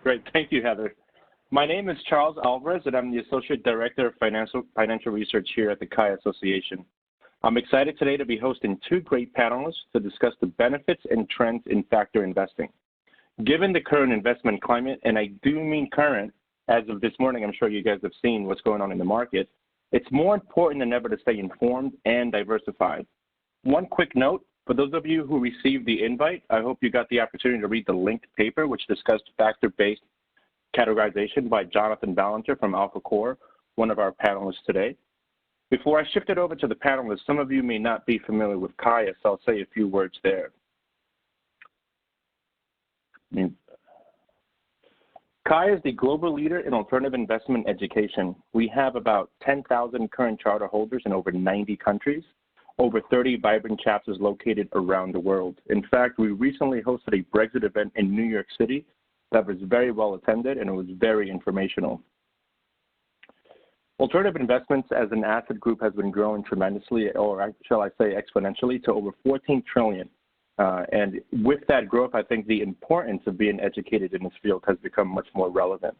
Great. Thank you, Heather. My name is Charles Alvarez, and I'm the Associate Director of Financial Research here at the CHI Association. I'm excited today to be hosting two great panelists to discuss the benefits and trends in factor investing. Given the current investment climate, and I do mean current, as of this morning, I'm sure you guys have seen what's going on in the market, it's more important than ever to stay informed and diversified. One quick note, for those of you who received the invite, I hope you got the opportunity to read the linked paper, which discussed factor-based categorization by Jonathan Ballinger from Alpha Core, one of our panelists today. Before I shift it over to the panelists, some of you may not be familiar with CHI, so I'll say a few words there. CHI is the global leader in alternative investment education. We have about 10,000 current charter holders in over 90 countries, over 30 vibrant chapters located around the world. In fact, we recently hosted a Brexit event in New York City that was very well attended, and it was very informational. Alternative investments as an asset group has been growing tremendously, or shall I say exponentially, to over 14 trillion. And with that growth, I think the importance of being educated in this field has become much more relevant.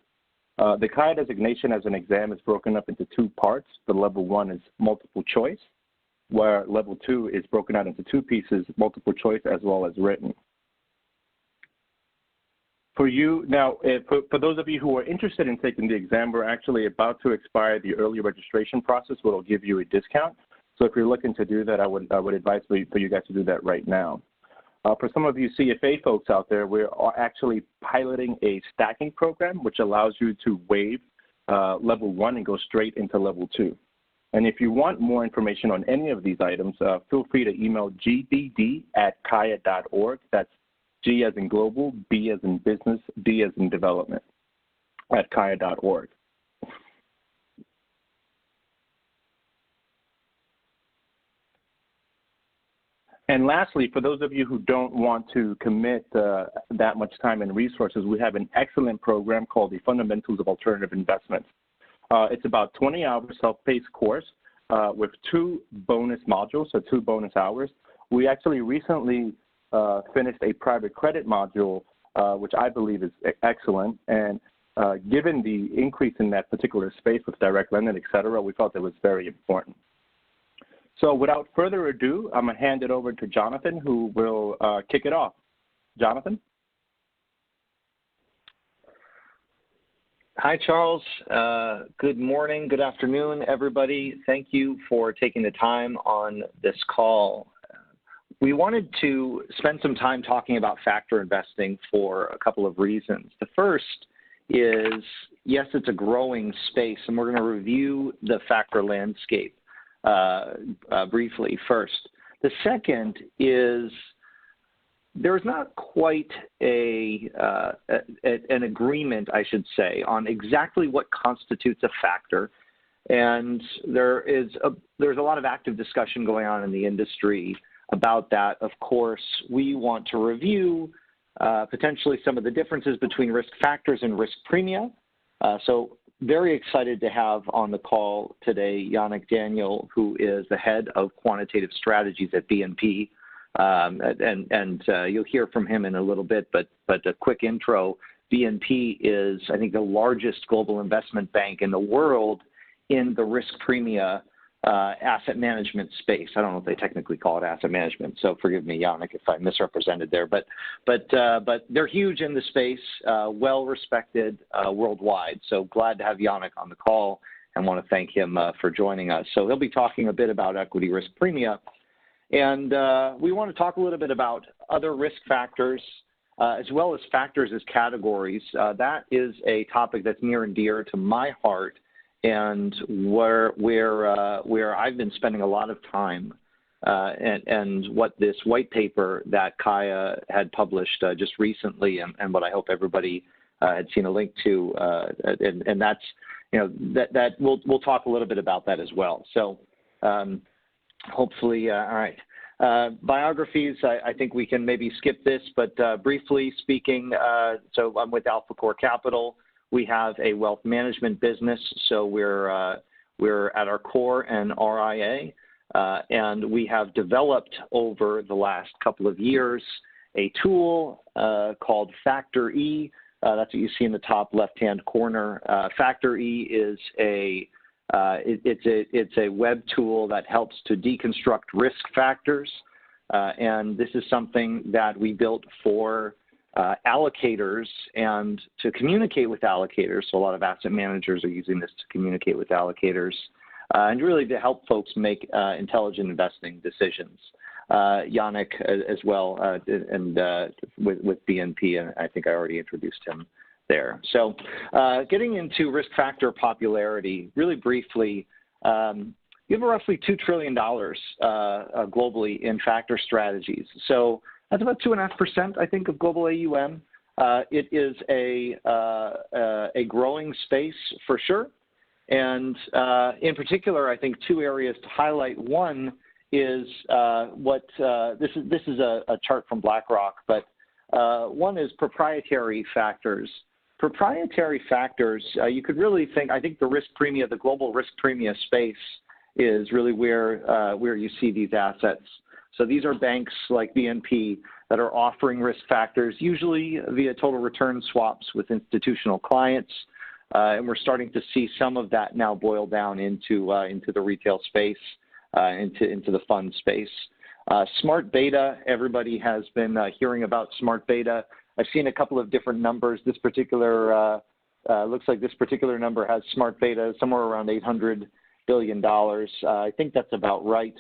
The CHI designation as an exam is broken up into two parts. The level 1 is multiple choice, where level 2 is broken out into two pieces, multiple choice as well as written. For you, now, for those of you who are interested in taking the exam, we're actually about to expire the early registration process, which will give you a discount. So if you're looking to do that, I would advise for you guys to do that right now. For some of you CFA folks out there, we're actually piloting a stacking program, which allows you to waive level 1 and go straight into level 2. And if you want more information on any of these items, feel free to email gbd@chia.org. That's G as in global, B as in business, D as in development, @chia.org. And lastly, for those of you who don't want to commit that much time and resources, we have an excellent program called the Fundamentals of Alternative Investments. It's about 20 hours self-paced course with 2 bonus modules, so 2 bonus hours. We actually recently finished a private credit module, which I believe is excellent. And given the increase in that particular space with direct lending, et cetera, we felt it was very important. So without further ado, I'm going to hand it over to Jonathan, who will kick it off. Jonathan? Hi, Charles. Good morning, good afternoon, everybody. Thank you for taking the time on this call. We wanted to spend some time talking about factor investing for a couple of reasons. The first is, yes, it's a growing space, and we're going to review the factor landscape briefly first. The second is there's not quite an agreement, I should say, on exactly what constitutes a factor. And there's a lot of active discussion going on in the industry about that. Of course, we want to review potentially some of the differences between risk factors and risk premia. So very excited to have on the call today Yannick Daniel, who is the head of quantitative strategies at BNP. You'll hear from him in a little bit, but a quick intro. BNP is, I think, the largest global investment bank in the world in the risk premia asset management space. I don't know if they technically call it asset management, so forgive me, Yannick, if I misrepresented there. But they're huge in the space, well respected worldwide. So glad to have Yannick on the call, and want to thank him for joining us. So he'll be talking a bit about equity risk premia, and we want to talk a little bit about other risk factors as well as factors as categories. That is a topic that's near and dear to my heart, and where I've been spending a lot of time, and what this white paper that Kaya had published just recently, and what I hope everybody had seen a link to, and that's, that we'll talk a little bit about that as well. So hopefully, all right. Biographies, I think we can maybe skip this, but briefly speaking, so I'm with Alpha Core Capital. We have a wealth management business, so we're at our core an RIA, and we have developed over the last couple of years a tool called Factor E, That's what you see in the top left-hand corner. Factor E is it's a web tool that helps to deconstruct risk factors, and this is something that we built for allocators and to communicate with allocators. So a lot of asset managers are using this to communicate with allocators and really to help folks make intelligent investing decisions. Yannick as well, and with BNP, and I think I already introduced him there. So getting into risk factor popularity, really briefly, you have roughly $2 trillion globally in factor strategies. So that's about 2.5%, I think, of global AUM. It is a growing space for sure. And in particular, I think two areas to highlight. One is this is a chart from BlackRock, but one is proprietary factors. Proprietary factors, you could really think, I think the risk premia, the global risk premia space is really where you see these assets. So these are banks like BNP that are offering risk factors, usually via total return swaps with institutional clients. And we're starting to see some of that now boil down into the retail space, into the fund space. Smart beta, everybody has been hearing about smart beta. I've seen a couple of different numbers. This particular, looks like this particular number has smart beta somewhere around $800 billion. I think that's about right.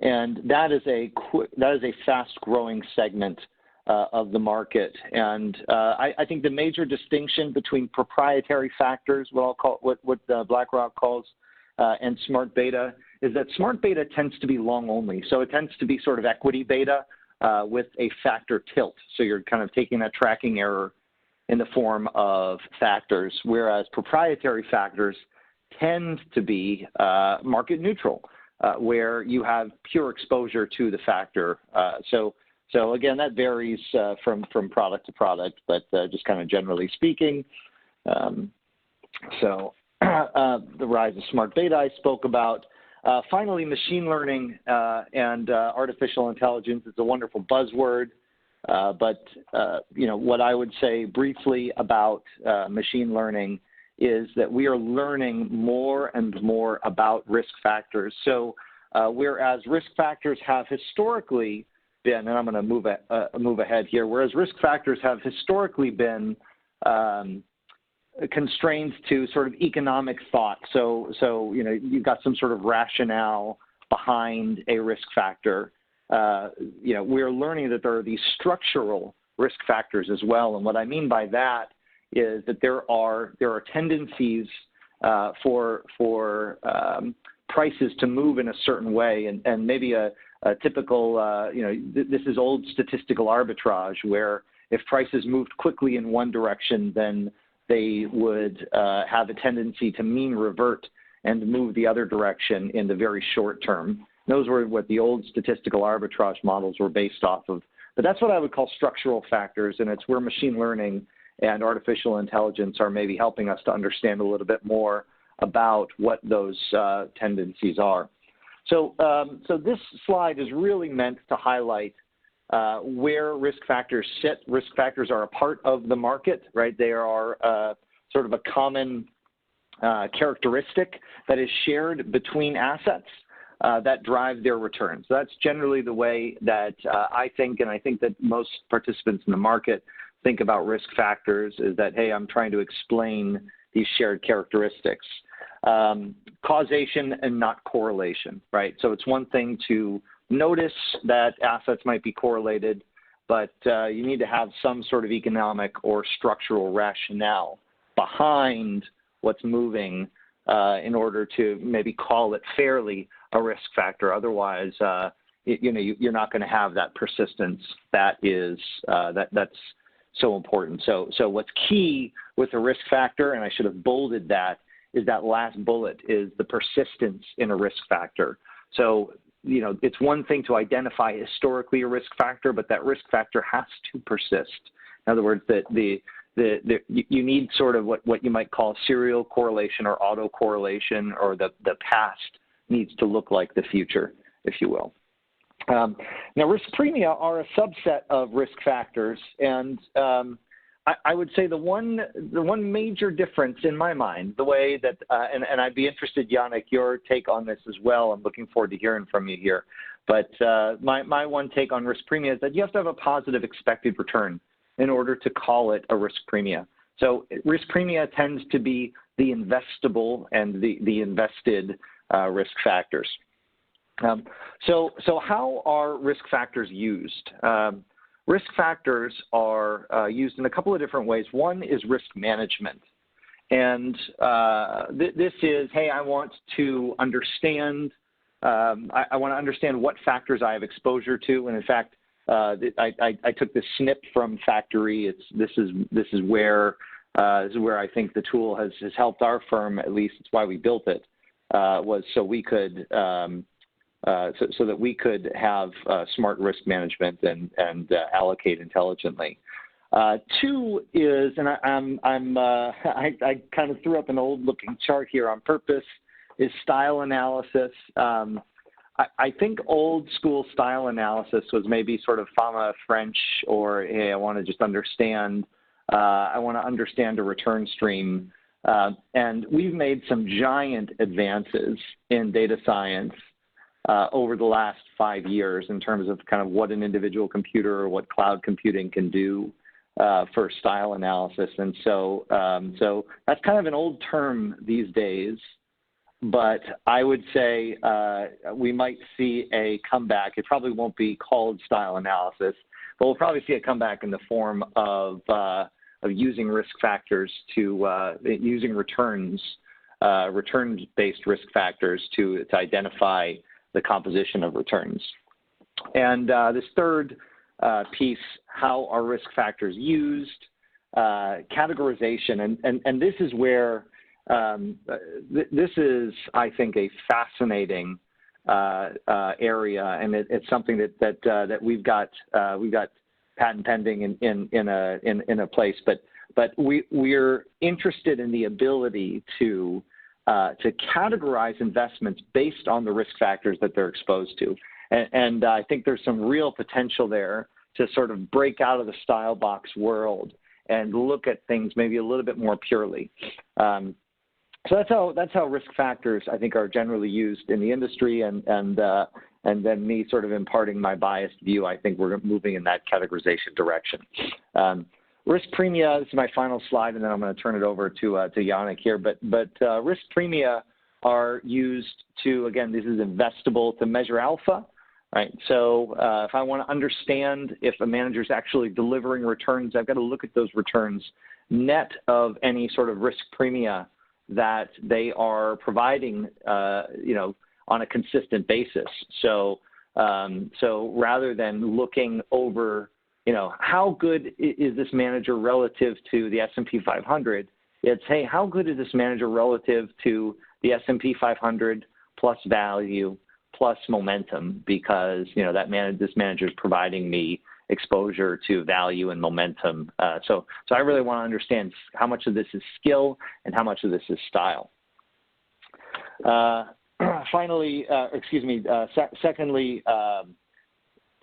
And that is a fast-growing segment of the market. And I think the major distinction between proprietary factors, what BlackRock calls, and smart beta, is that smart beta tends to be long only. So it tends to be sort of equity beta with a factor tilt. So you're kind of taking that tracking error in the form of factors, whereas proprietary factors tend to be market neutral, where you have pure exposure to the factor. So again, that varies from product to product, but just kind of generally speaking. The rise of smart beta I spoke about. Finally, machine learning and artificial intelligence is a wonderful buzzword, but what I would say briefly about machine learning is that we are learning more and more about risk factors. So whereas risk factors have historically been, and I'm going to move ahead here, whereas risk factors have historically been constrained to sort of economic thought. So you've got some sort of rationale behind a risk factor. We're learning that there are these structural risk factors as well. And what I mean by that is that there are tendencies for prices to move in a certain way, and maybe a typical, this is old statistical arbitrage, where if prices moved quickly in one direction, then they would have a tendency to mean revert and move the other direction in the very short term. Those were what the old statistical arbitrage models were based off of. But that's what I would call structural factors, and it's where machine learning and artificial intelligence are maybe helping us to understand a little bit more about what those tendencies are. So this slide is really meant to highlight where risk factors sit. Risk factors are a part of the market, right? They are sort of a common characteristic that is shared between assets that drive their returns. So that's generally the way that I think, and I think that most participants in the market think about risk factors, is that, hey, I'm trying to explain these shared characteristics. Causation and not correlation, right? So it's one thing to notice that assets might be correlated, but you need to have some sort of economic or structural rationale behind what's moving in order to maybe call it fairly a risk factor. Otherwise, you're not going to have that persistence that is that's so important. So what's key with a risk factor, and I should have bolded that, is that last bullet, is the persistence in a risk factor. So it's one thing to identify historically a risk factor, but that risk factor has to persist. In other words, that you need sort of what you might call serial correlation or autocorrelation, or the past needs to look like the future, if you will. Now, risk premia are a subset of risk factors, and I would say the one major difference in my mind, the way that, and I'd be interested, Yannick, your take on this as well. I'm looking forward to hearing from you here. But my one take on risk premia is that you have to have a positive expected return in order to call it a risk premia. So risk premia tends to be the investable and the invested risk factors. So how are risk factors used? Risk factors are used in a couple of different ways. One is risk management. And this is, hey, I want to understand, I want to understand what factors I have exposure to. And in fact, I took this snip from Factory. This is where I think the tool has helped our firm, at least it's why we built it, was so we could so that we could have smart risk management and allocate intelligently. Two is, and I kind of threw up an old-looking chart here on purpose, is style analysis. I think old-school style analysis was maybe sort of fama French, or hey, I want to just understand. I want to understand a return stream. And we've made some giant advances in data science over the last 5 years in terms of kind of what an individual computer or what cloud computing can do for style analysis. And so, so that's kind of an old term these days, but I would say we might see a comeback. It probably won't be called style analysis, but we'll probably see a comeback in the form of using risk factors to, using returns-based risk factors to identify the composition of returns. And this third piece, how are risk factors used, categorization, and this is where, this is, I think, a fascinating area, and it's something that we've got patent pending in a place, but we're interested in the ability to categorize investments based on the risk factors that they're exposed to. And I think there's some real potential there to sort of break out of the style box world and look at things maybe a little bit more purely. So that's how risk factors, I think, are generally used in the industry, and then me sort of imparting my biased view, I think we're moving in that categorization direction. Risk premia, this is my final slide, and then I'm going to turn it over to Yannick here. But risk premia are used to, again, this is investable, to measure alpha, right? So if I want to understand if a manager is actually delivering returns, I've got to look at those returns net of any sort of risk premia that they are providing, you know, on a consistent basis. So so rather than looking over, you know, how good is this manager relative to the S&P 500? It's, hey, how good is this manager relative to the S&P 500 plus value plus momentum? Because, you know, this manager is providing me exposure to value and momentum. So I really want to understand how much of this is skill and how much of this is style. Finally, secondly,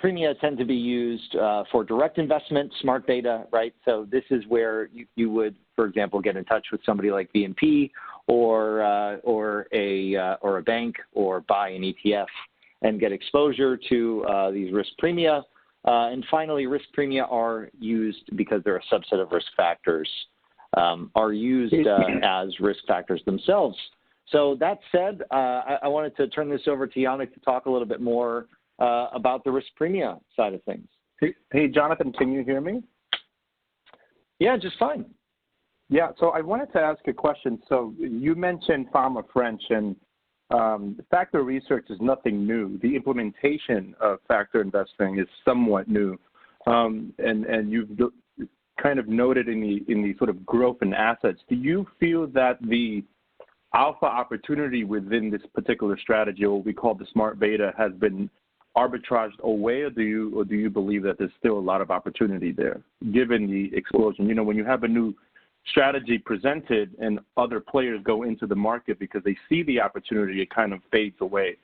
premia tend to be used for direct investment, smart beta, right? So this is where you would, for example, get in touch with somebody like BNP or a bank, or buy an ETF and get exposure to these risk premia. And finally, risk premia are used because they're a subset of risk factors, are used as risk factors themselves. So that said, I wanted to turn this over to Yannick to talk a little bit more about the risk premia side of things. Hey, Jonathan, can you hear me? Yeah, just fine. Yeah, so I wanted to ask a question. So you mentioned Fama French, and factor research is nothing new. The implementation of factor investing is somewhat new, and you've kind of noted in the sort of growth in assets. Do you feel that the alpha opportunity within this particular strategy, or what we call the smart beta, has been arbitraged away, or do you believe that there's still a lot of opportunity there, given the explosion? You know, when you have a new strategy presented and other players go into the market because they see the opportunity, it kind of fades away.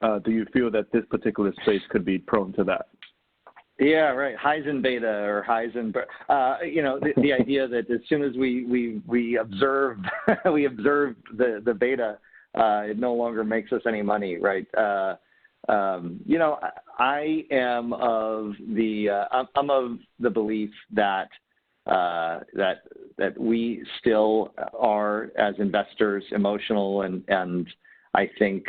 Do you feel that this particular space could be prone to that? Yeah, right. Heisen beta or Heisen, you know, the idea that as soon as we observe we observe the beta, it no longer makes us any money, right? You know, I am of the belief that that we still are, as investors, emotional, and I think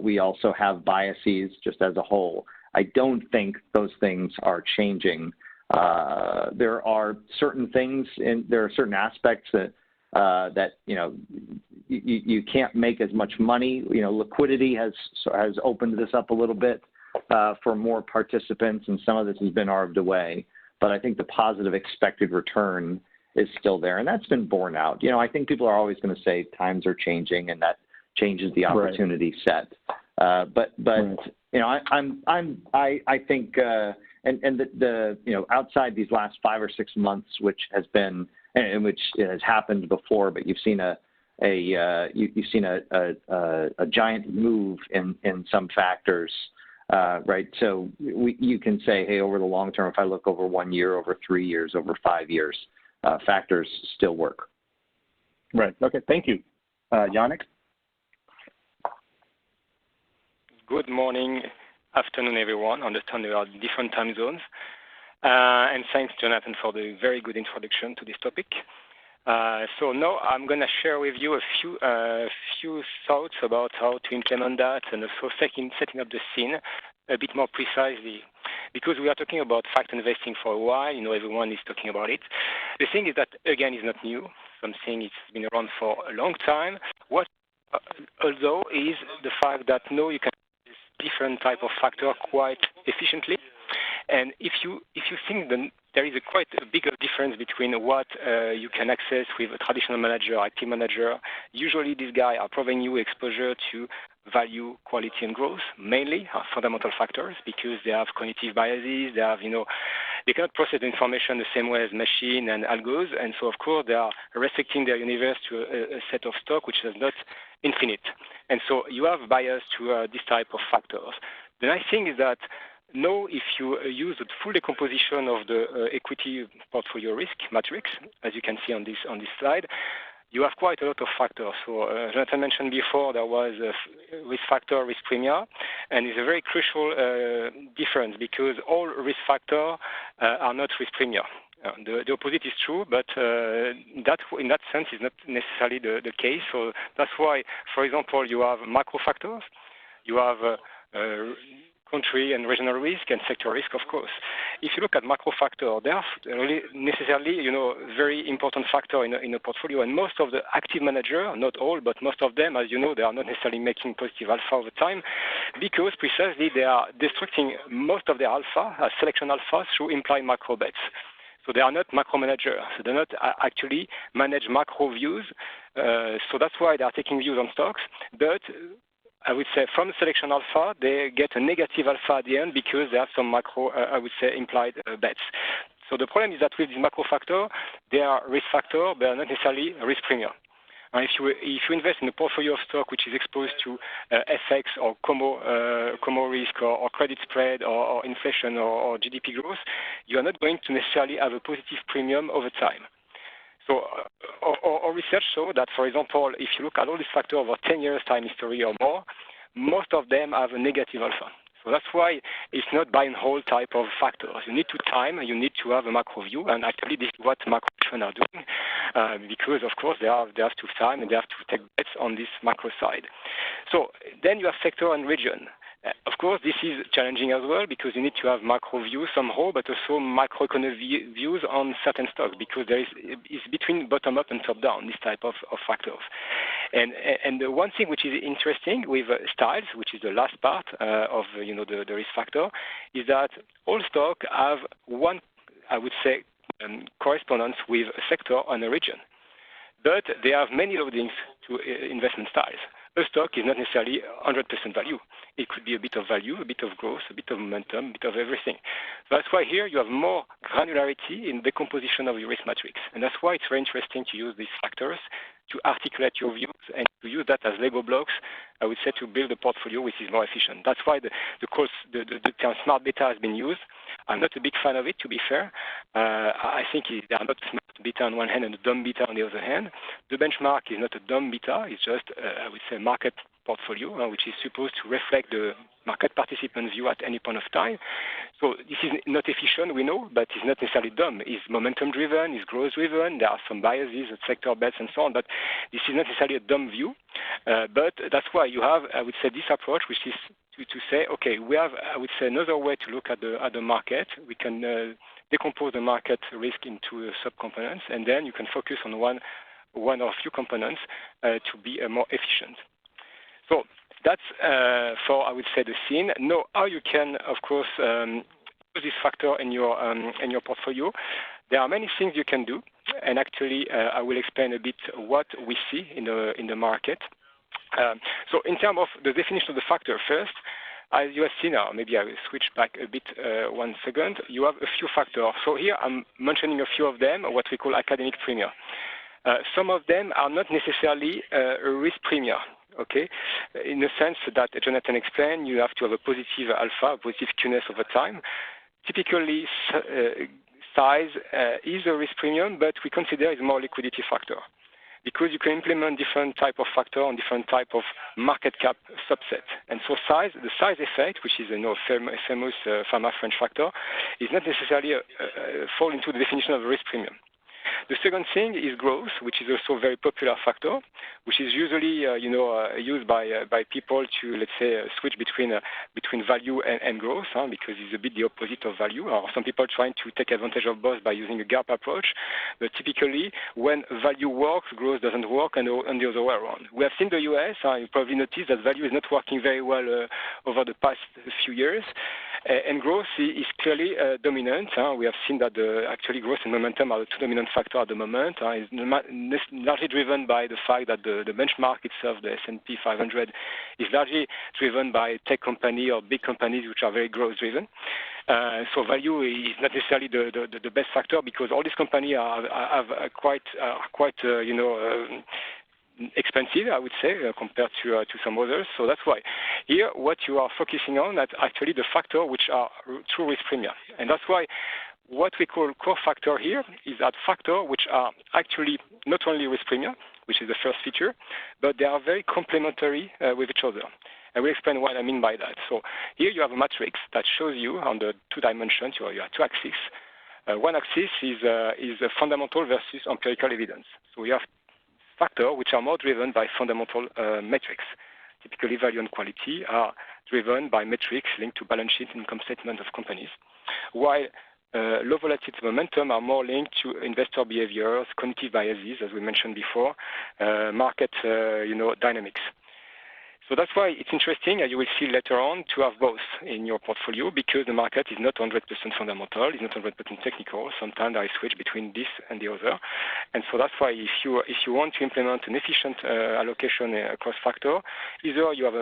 we also have biases just as a whole. I don't think those things are changing. There are certain things, there are certain aspects that you know you can't make as much money. You know, liquidity has opened this up a little bit for more participants, and some of this has been carved away. But I think the positive expected return is still there, and that's been borne out. You know, I think people are always going to say times are changing, and that changes the opportunity set. But you know, I think and the you know, outside these last 5 or 6 months, which has been, and which has happened before, but you've seen a giant move in some factors, right? So you can say, hey, over the long term, if I look over 1 year, over 3 years, over 5 years, factors still work. Right. Okay. Thank you, Yannick. Good morning, afternoon, everyone. I understand there are different time zones. And thanks, Jonathan, for the very good introduction to this topic. So now I'm going to share with you a few thoughts about how to implement that, and also setting up the scene a bit more precisely. Because we are talking about fact investing for a while, you know, everyone is talking about it. The thing is that, again, is not new. Something it's been around for a long time. What, although, is the fact that now you can different type of factor quite efficiently, and if you think that there is quite a bigger difference between what you can access with a traditional manager, active manager. Usually, these guys are providing you exposure to value, quality, and growth, mainly fundamental factors, because they have cognitive biases. They have, you know, they cannot process the information the same way as machine and algos, and so of course they are restricting their universe to a set of stock which is not infinite, and so you have bias to this type of factors. The nice thing is that now, if you use the full decomposition of the equity portfolio risk matrix, as you can see on this slide, you have quite a lot of factors. So, Jonathan mentioned before, there was a risk factor, risk premia, and it's a very crucial difference, because all risk factors are not risk premia. The opposite is true, but in that sense is not necessarily the case. So that's why, for example, you have macro factors, you have country and regional risk and sector risk, of course. If you look at macro factor, they are really necessarily, you know, very important factor in a portfolio. And most of the active manager, not all, but most of them, as you know, they are not necessarily making positive alpha over time, because precisely they are destructing most of their alpha, selection alpha, through implied macro bets. So they are not macro managers. So they not actually manage macro views. So that's why they are taking views on stocks. But I would say from the selection alpha, they get a negative alpha at the end, because they have some macro, I would say, implied bets. So the problem is that with this macro factor, they are risk factor, but are not necessarily risk premium. And if you invest in a portfolio of stock which is exposed to FX or Como risk or credit spread or inflation or GDP growth, you are not going to necessarily have a positive premium over time. So our research showed that, for example, if you look at all these factors over 10 years time history or more, most of them have a negative alpha. So that's why it's not buy and hold type of factors. You need to time, you need to have a macro view, and actually this is what macro are doing, because of course they have to time and they have to take bets on this macro side. So then you have sector and region. Of course, this is challenging as well, because you need to have macro views somehow, but also macroeconomic views on certain stocks, because it's between bottom up and top down, this type of factors. And the one thing which is interesting with styles, which is the last part of the risk factor, is that all stocks have one, I would say, correspondence with a sector and a region, but they have many loadings to investment styles. A stock is not necessarily 100% value. It could be a bit of value, a bit of growth, a bit of momentum, a bit of everything. So that's why here you have more granularity in the composition of your risk matrix. And that's why it's very interesting to use these factors to articulate your views and to use that as Lego blocks, I would say, to build a portfolio which is more efficient. That's why the term smart beta has been used. I'm not a big fan of it, to be fair. I think they are not smart beta on one hand and a dumb beta on the other hand. The benchmark is not a dumb beta. It's just, I would say, market portfolio, which is supposed to reflect the market participants' view at any point of time. So this is not efficient, we know, but it's not necessarily dumb. It's momentum-driven, it's growth-driven. There are some biases, sector bets, and so on, but this is not necessarily a dumb view. But that's why you have, I would say, this approach, which is to say, okay, we have, I would say, another way to look at the market. We can decompose the market risk into subcomponents, and then you can focus on one or a few components to be more efficient. So that's for, I would say, the scene. Now, how you can, of course, use this factor in your portfolio. There are many things you can do, and actually, I will explain a bit what we see in the market. So in terms of the definition of the factor first, as you have seen now, maybe I will switch back a bit 1 second. You have a few factors. So here I'm mentioning a few of them, what we call academic premia. Some of them are not necessarily a risk premia, okay? In the sense that Jonathan explained, you have to have a positive alpha, a positive skewness over time. Typically, size is a risk premium, but we consider it's more liquidity factor, because you can implement different type of factor on different type of market cap subset. And so the size effect, which is a famous pharma French factor, is not necessarily fall into the definition of a risk premium. The second thing is growth, which is also a very popular factor, which is usually used by people to, let's say, switch between value and growth, because it's a bit the opposite of value. Or some people trying to take advantage of both by using a gap approach. But typically, when value works, growth doesn't work, and the other way around. We have seen the US. You probably noticed that value is not working very well over the past few years. And growth is clearly dominant. We have seen that actually growth and momentum are the two dominant factors at the moment. It's largely driven by the fact that the benchmark itself, the S&P 500, is largely driven by tech companies or big companies which are very growth-driven. So value is not necessarily the best factor, because all these companies are quite expensive, I would say, compared to some others. So that's why here what you are focusing on is actually the factor which are true risk premia. And that's why what we call core factor here is that factor which are actually not only risk premia, which is the first feature, but they are very complementary with each other. I will explain what I mean by that. So here you have a matrix that shows you on the 2 dimensions, you have 2 axes. One axis is a fundamental versus empirical evidence. So we have factors which are more driven by fundamental metrics. Typically, value and quality are driven by metrics linked to balance sheet income statement of companies, while low volatility momentum are more linked to investor behaviors, cognitive biases, as we mentioned before, market dynamics. So that's why it's interesting, as you will see later on, to have both in your portfolio, because the market is not 100% fundamental, it's not 100% technical. Sometimes I switch between this and the other. And so that's why if you want to implement an efficient allocation across factor, either you have,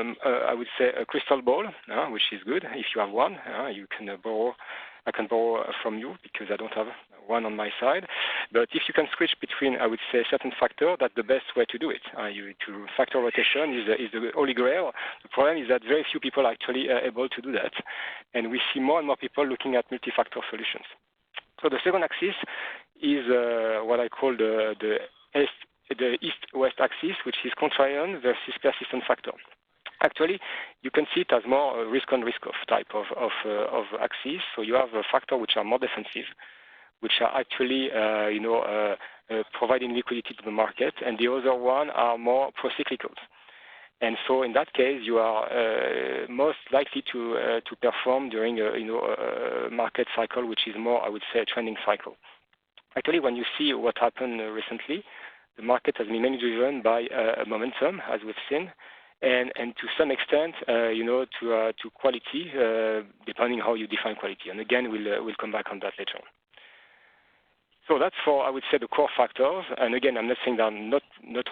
I would say, a crystal ball, which is good. If you have one, you can borrow. I can borrow from you because I don't have one on my side. But if you can switch between, I would say, certain factor, that's the best way to do it. To factor rotation is the holy grail. The problem is that very few people are actually able to do that. And we see more and more people looking at multi-factor solutions. So the second axis is what I call the east-west axis, which is contrarian versus persistent factor. Actually, you can see it as more risk-on, risk-off type of axis. So you have a factor which are more defensive, which are actually, providing liquidity to the market, and the other one are more pro-cyclicals. And so in that case, you are most likely to perform during a market cycle, which is more, I would say, a trending cycle. Actually, when you see what happened recently, the market has been mainly driven by momentum, as we've seen. And to some extent, to quality, depending how you define quality. And again, we'll come back on that later on. So that's for, I would say, the core factors. And again, I'm not saying there are not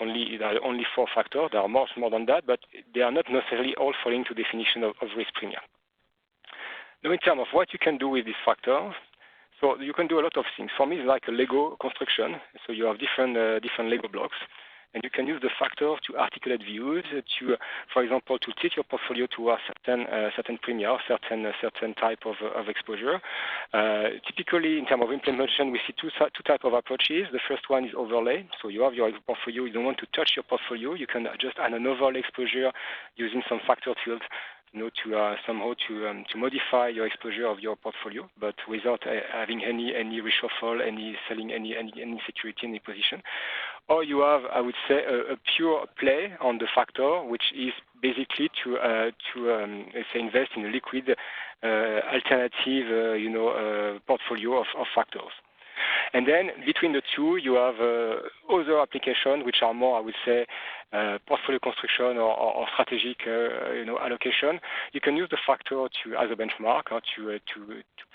only 4 factors. There are much more than that, but they are not necessarily all falling to definition of risk premium. Now, in terms of what you can do with these factors, so you can do a lot of things. For me, it's like a Lego construction. So you have different Lego blocks. And you can use the factor to articulate views, to, for example, to teach your portfolio to a certain premium, certain type of exposure. Typically, in terms of implementation, we see two types of approaches. The first one is overlay. So you have your portfolio. You don't want to touch your portfolio. You can just add an overlay exposure using some factor fields, to somehow to modify your exposure of your portfolio, but without having any reshuffle, any selling, any security, any position. Or you have, I would say, a pure play on the factor, which is basically to let's say invest in a liquid alternative, portfolio of factors. And then between the two, you have other applications which are more, I would say, portfolio construction or strategic, allocation. You can use the factor as a benchmark or to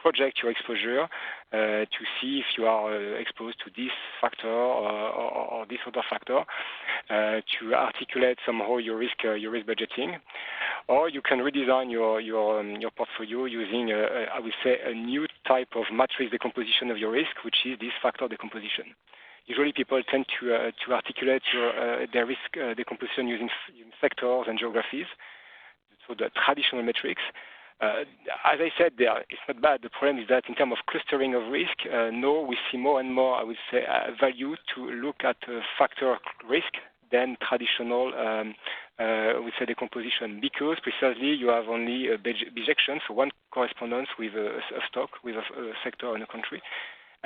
project your exposure to see if you are exposed to this factor or this other factor, to articulate somehow your risk budgeting. Or you can redesign your portfolio using, I would say, a new type of matrix decomposition of your risk, which is this factor decomposition. Usually people tend to articulate their risk decomposition using sectors and geographies, so the traditional metrics. As I said, it's not bad. The problem is that in terms of clustering of risk, no, we see more and more, I would say, value to look at factor risk than traditional, I would say, decomposition, because precisely you have only a bijection, so one correspondence with a stock, with a sector in a country.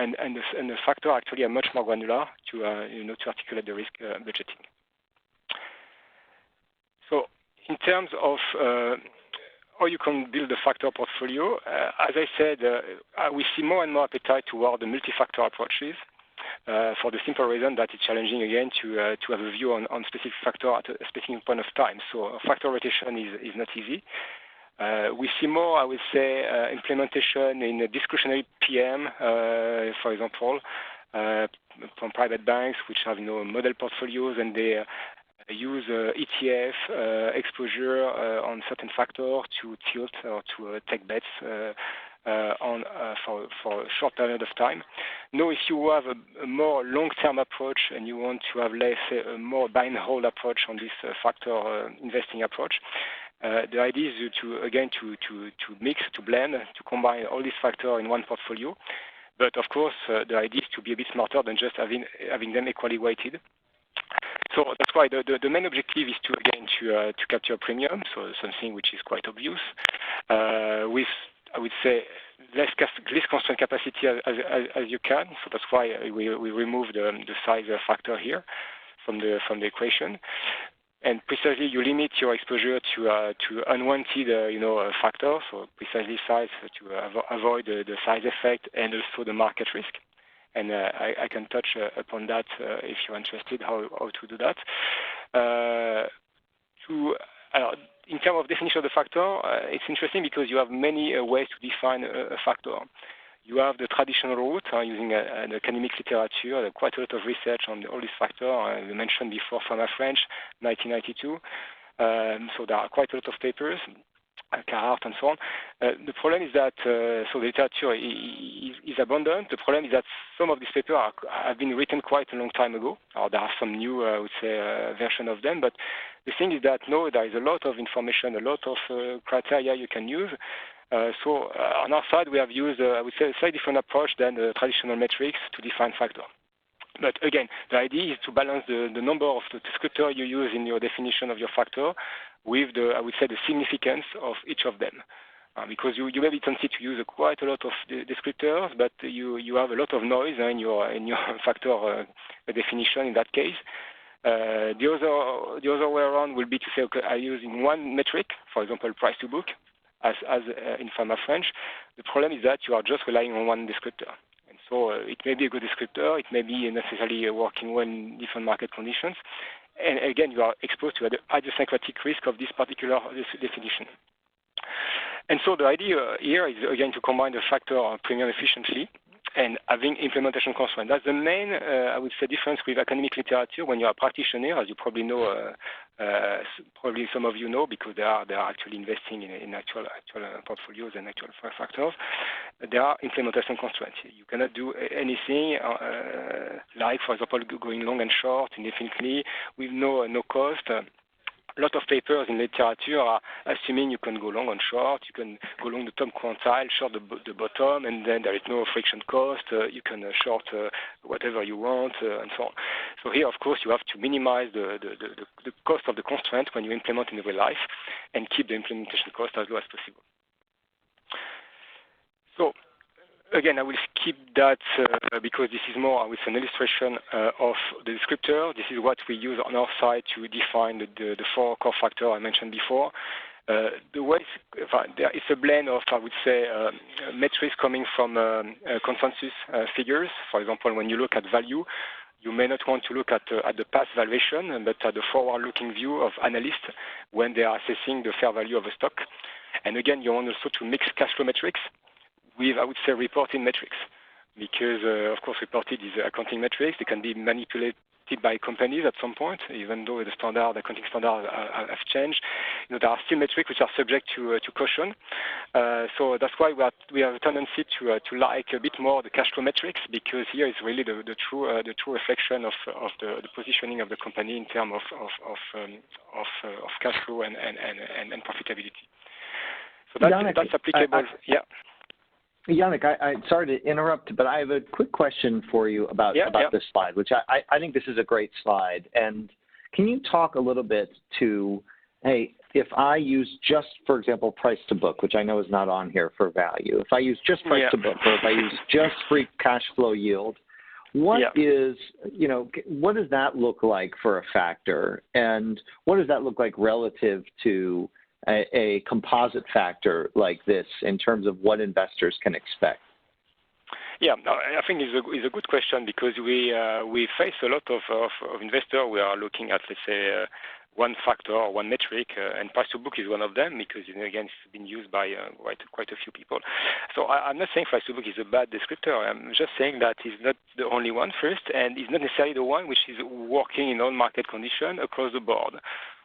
And the factor actually are much more granular to to articulate the risk budgeting. So in terms of how you can build a factor portfolio, as I said, we see more and more appetite toward the multi-factor approaches for the simple reason that it's challenging again to have a view on specific factor at a specific point of time. So factor rotation is not easy. We see more, I would say, implementation in a discretionary PM, for example, from private banks, which have model portfolios, and they use ETF exposure on certain factors to tilt or to take bets on for a short period of time. Now, if you have a more long-term approach and you want to have, let's say, a more buy and hold approach on this factor investing approach, the idea is to mix, to blend, to combine all these factors in one portfolio. But of course, the idea is to be a bit smarter than just having them equally weighted. So that's why the main objective is to capture premium, so something which is quite obvious, with, I would say, less constraint capacity as you can. So that's why we remove the size factor here from the equation. And precisely, you limit your exposure to unwanted, factors. So precisely size to avoid the size effect and also the market risk. And I can touch upon that if you're interested how to do that. In terms of definition of the factor, it's interesting because you have many ways to define a factor. You have the traditional route using the academic literature, quite a lot of research on all these factors. We mentioned before French, 1992. So there are quite a lot of papers, Carhart and so on. The problem is that, so the literature is abundant. The problem is that some of these papers have been written quite a long time ago, or there are some new, I would say, version of them. But the thing is that, no, there is a lot of information, a lot of criteria you can use. So on our side, we have used, I would say, a slightly different approach than the traditional metrics to define factor. But again, the idea is to balance the number of the descriptors you use in your definition of your factor with the, I would say, the significance of each of them. Because you may be tempted to use quite a lot of descriptors, but you have a lot of noise in your factor definition in that case. The other way around will be to say, okay, I'm using one metric, for example, price to book, as in French. The problem is that you are just relying on one descriptor. And so it may be a good descriptor, it may be necessarily working well in different market conditions. And again, you are exposed to the idiosyncratic risk of this particular definition. And so the idea here is, again, to combine the factor premium efficiently and having implementation constraints. That's the main, I would say, difference with academic literature. When you're a practitioner, as you probably know, probably some of you know, because they are actually investing in actual portfolios and actual factors. There are implementation constraints. You cannot do anything like, for example, going long and short indefinitely with no cost. A lot of papers in literature are assuming you can go long and short, you can go long the top quantile, short the bottom, and then there is no friction cost. You can short whatever you want, and so on. So here, of course, you have to minimize the cost of the constraint when you implement in real life and keep the implementation cost as low as possible. So, again, I will skip that because this is more, I would say, an illustration of the descriptor. This is what we use on our side to define the four core factors I mentioned before. The way there is a blend of, I would say, metrics coming from consensus figures. For example, when you look at value, you may not want to look at the past valuation, but at the forward-looking view of analysts when they are assessing the fair value of a stock. And again, you want also to mix cash flow metrics with, I would say, reporting metrics, because, of course, reported is accounting metrics. They can be manipulated by companies at some point, even though the accounting standards have changed. There are still metrics which are subject to caution. So that's why we have a tendency to like a bit more the cash flow metrics, because here is really the true reflection of the positioning of the company in terms of cash flow and profitability. So that's applicable. Yeah. Yannick, I'm sorry to interrupt, but I have a quick question for you about this slide, which I think this is a great slide. And can you talk a little bit to, hey, if I use just, for example, price to book, which I know is not on here for value, if I use just price to book, or if I use just free cash flow yield, what is, what does that look like for a factor? And what does that look like relative to a composite factor like this in terms of what investors can expect? Yeah, I think it's a good question, because we face a lot of investors who are looking at, let's say, one factor or one metric, and price to book is one of them, because, again, it's been used by quite a few people. So I'm not saying price to book is a bad descriptor. I'm just saying that it's not the only one, first, and it's not necessarily the one which is working in all market conditions across the board.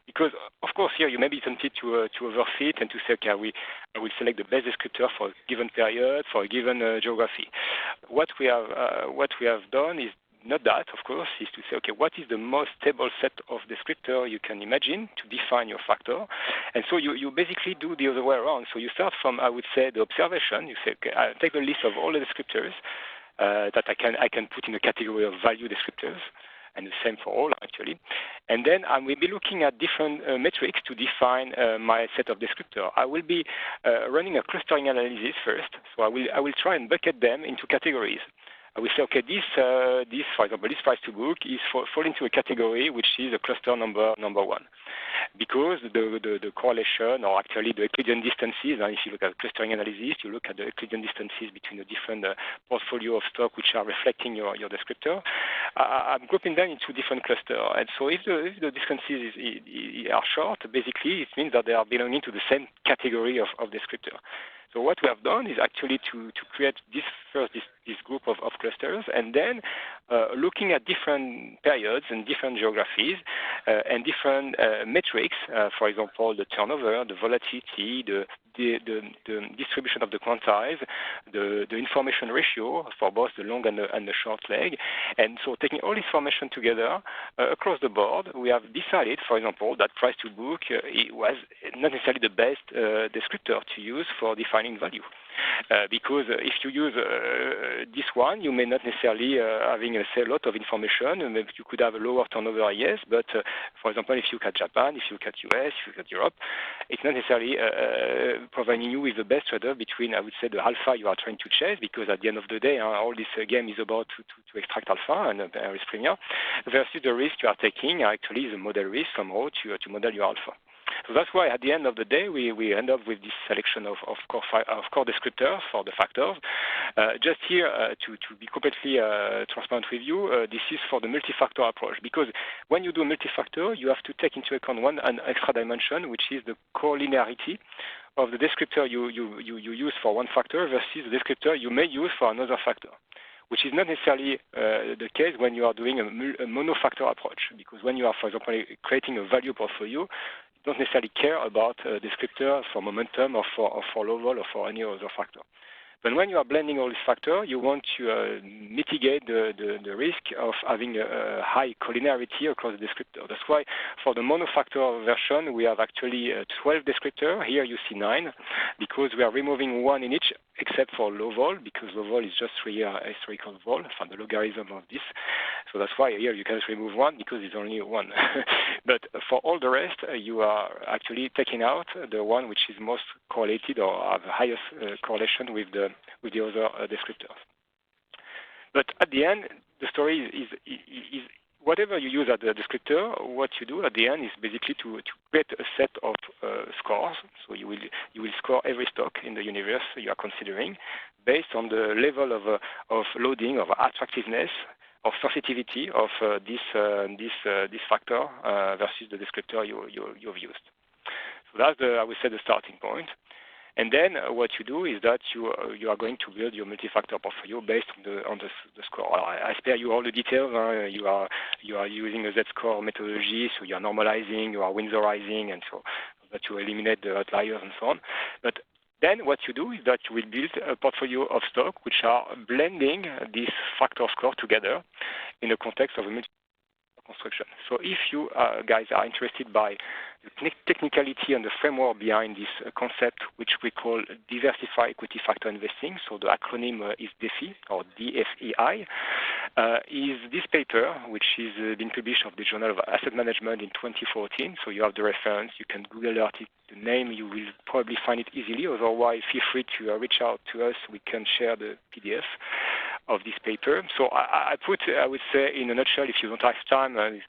Because, of course, here you may be tempted to overfit and to say, okay, I will select the best descriptor for a given period, for a given geography. What we have done is not that, of course, is to say, okay, what is the most stable set of descriptor you can imagine to define your factor? And so you basically do the other way around. So you start from, I would say, the observation. You say, okay, I'll take a list of all the descriptors that I can put in the category of value descriptors, and the same for all, actually. And then I will be looking at different metrics to define my set of descriptors. I will be running a clustering analysis first. So I will try and bucket them into categories. I will say, okay, this, for example, this price to book is fall into a category which is a cluster number one, because the correlation, or actually the Euclidean distances, and if you look at clustering analysis, you look at the Euclidean distances between the different portfolio of stock which are reflecting your descriptor. I'm grouping them into different clusters, and so if the distances are short, basically it means that they are belonging to the same category of descriptor. So what we have done is actually to create this group of clusters, and then looking at different periods and different geographies and different metrics, for example, the turnover, the volatility, the distribution of the quantiles, the information ratio for both the long and the short leg. And so taking all this information together across the board, we have decided, for example, that price to book it was not necessarily the best descriptor to use for defining value. Because if you use this one, you may not necessarily having, say, a lot of information. Maybe you could have a lower turnover, yes, but for example, if you look at Japan, if you look at US, if you look at Europe, it's not necessarily providing you with the best trade-off between, I would say, the alpha you are trying to chase, because at the end of the day, all this game is about to extract alpha and risk premium, versus the risk you are taking, actually the model risk somehow to model your alpha. So that's why at the end of the day, we end up with this selection of core descriptors for the factors. Just here, to be completely transparent with you, this is for the multi-factor approach, because when you do multi-factor, you have to take into account an extra dimension, which is the collinearity of the descriptor you use for one factor versus the descriptor you may use for another factor, which is not necessarily the case when you are doing a monofactor approach, because when you are, for example, creating a value portfolio, you don't necessarily care about descriptor for momentum or for low vol or for any other factor. But when you are blending all these factors, you want to mitigate the risk of having a high collinearity across the descriptor. That's why for the monofactor version, we have actually 12 descriptors. Here you see 9, because we are removing one in each, except for low vol, because low vol is just historical vol, from the logarithm of this. So that's why here you can remove one, because it's only one. But for all the rest, you are actually taking out the one which is most correlated or have the highest correlation with the other descriptors. But at the end, the story is whatever you use as the descriptor, what you do at the end is basically to create a set of scores. So you will score every stock in the universe you are considering based on the level of loading, of attractiveness, of sensitivity of this factor versus the descriptor you've used. So that's I would say the starting point. And then what you do is that you are going to build your multi-factor portfolio based on the score. I spare you all the details. You are using a Z-score methodology, so you are normalizing, you are Windsorizing, and so that you eliminate the outliers and so on. But then what you do is that you will build a portfolio of stock which are blending this factor score together in the context of a multi construction. So if you guys are interested by the technicality and the framework behind this concept, which we call diversified equity factor investing, so the acronym is DEFI or DFEI, is this paper, which is being published of the Journal of Asset Management in 2014. So you have the reference, you can Google the name, you will probably find it easily. Otherwise, feel free to reach out to us. We can share the PDF of this paper. So I would say in a nutshell, if you don't have time, I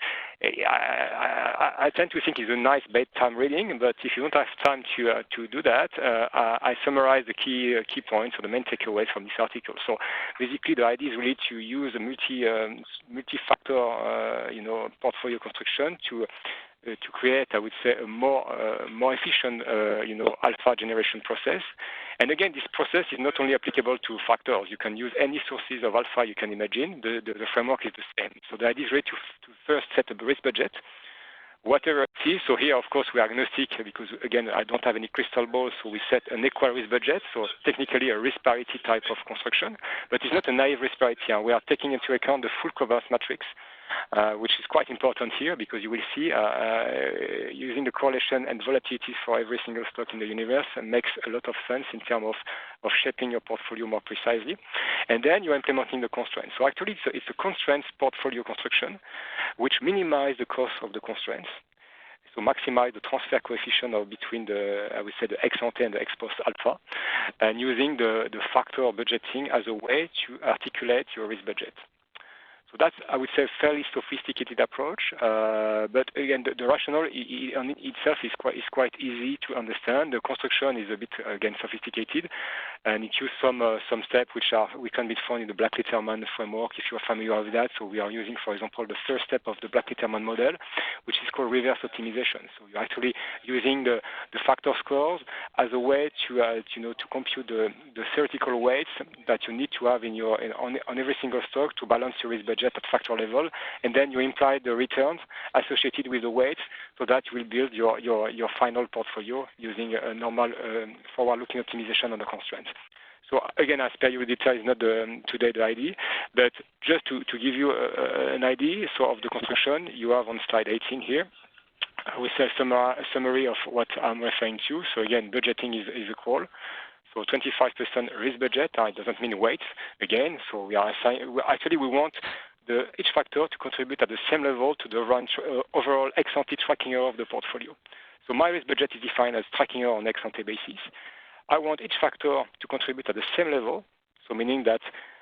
tend to think it's a nice bedtime reading, but if you don't have time to do that, I summarize the key points or the main takeaways from this article. So basically, the idea is really to use a multi-factor portfolio construction to create, I would say, a more efficient, alpha generation process. And again, this process is not only applicable to factors. You can use any sources of alpha you can imagine. The framework is the same. So the idea is really to first set a risk budget, whatever it is. So here, of course, we are agnostic because, again, I don't have any crystal ball, so we set an equal risk budget, so technically a risk parity type of construction, but it's not a naive risk parity. We are taking into account the full covariance matrix, which is quite important here because you will see using the correlation and volatilities for every single stock in the universe makes a lot of sense in terms of shaping your portfolio more precisely. And then you're implementing the constraints. So actually it's a constraints portfolio construction which minimize the cost of the constraints. So maximize the transfer coefficient between the ex ante and the ex post alpha, and using the factor budgeting as a way to articulate your risk budget. So that's, I would say, a fairly sophisticated approach, but again, the rationale on itself is quite easy to understand. The construction is a bit, again, sophisticated, and it uses some steps which can be found in the Black-Litterman framework, if you are familiar with that. So we are using, for example, the first step of the Black-Litterman model, which is called reverse optimization. So you're actually using the factor scores as a way to compute the theoretical weights that you need to have on every single stock to balance your risk budget at factor level, and then you imply the returns associated with the weights, so that you will build your final portfolio using a normal forward-looking optimization on the constraints. So again, I spare you the details, not today the idea, but just to give you an idea of the construction, you have on slide 18 here. We say a summary of what I'm referring to. So again, budgeting is a call. So 25% risk budget, it doesn't mean weights, again. So we want each factor to contribute at the same level to the overall ex-ante tracking error of the portfolio. So my risk budget is defined as tracking error on ex-ante basis. I want each factor to contribute at the same level, so meaning that